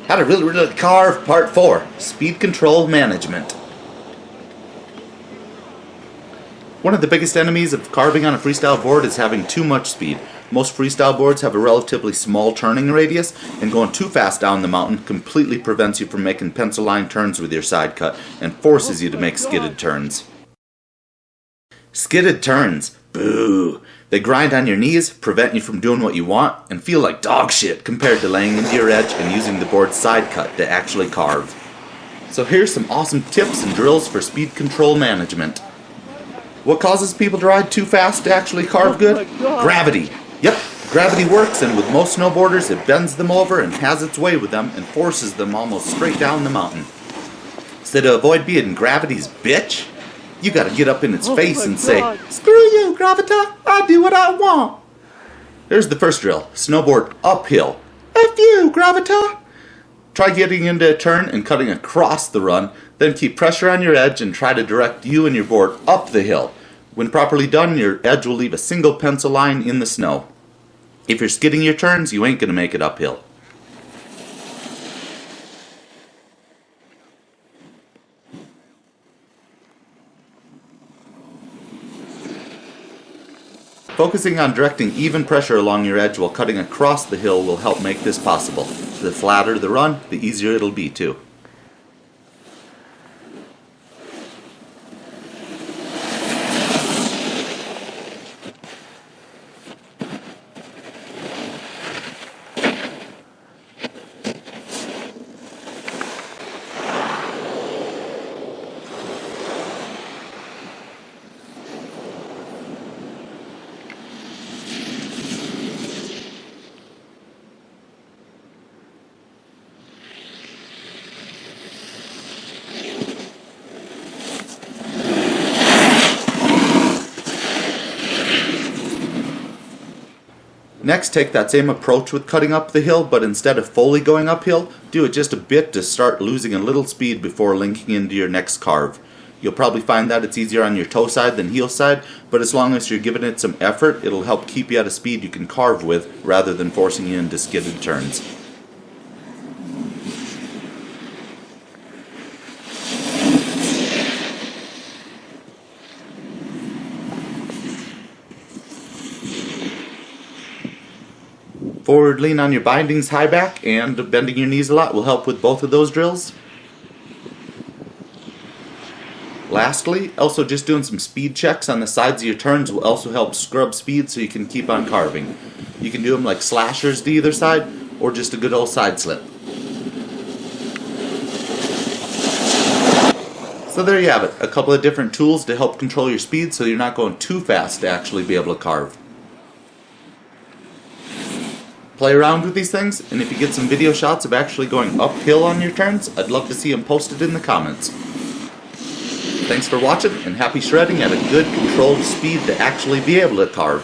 How to really carve Part 4, Speed Control Management. One of the biggest enemies of carving on a freestyle board is having too much speed. Most freestyle boards have a relatively small turning radius, and going too fast down the mountain completely prevents you from making pencil line turns with your side cut and forces you to make skidded turns. Skidded turns. Boo! They grind on your knees, prevent you from doing what you want, and feel like dog shit compared to laying into your edge and using the board's side cut to actually carve. So here's some awesome tips and drills for speed control management. What causes people to ride too fast to actually carve good? Gravity. Yep, gravity works, and with most snowboarders it bends them over and has its way with them and forces them almost straight down the mountain. So to avoid being gravity's bitch, you gotta get up in its face and say, "Screw you, Gravita, I do what I want." There's the first drill, snowboard uphill. F you, Gravita. Try getting into a turn and cutting across the run, then keep pressure on your edge and try to direct you and your board up the hill. When properly done, your edge will leave a single pencil line in the snow. If you're skidding your turns, you ain't gonna make it uphill. Focusing on directing even pressure along your edge while cutting across the hill will help make this possible. The flatter the run, the easier it'll be too. Next, take that same approach with cutting up the hill, but instead of fully going uphill, do it just a bit to start losing a little speed before linking into your next carve. You'll probably find that it's easier on your toe side than heel side, but as long as you're giving it some effort, it'll help keep you at a speed you can carve with, rather than forcing you into skidded turns. Forward lean on your bindings high back, and bending your knees a lot will help with both of those drills. Lastly, also just doing some speed checks on the sides of your turns will also help scrub speed so you can keep on carving. You can do them like slashers to either side, or just a good old side slip. So there you have it, a couple of different tools to help control your speed so you're not going too fast to actually be able to carve. Play around with these things, and if you get some video shots of actually going uphill on your turns, I'd love to see them posted in the comments. Thanks for watching, and happy shredding at a good controlled speed to actually be able to carve.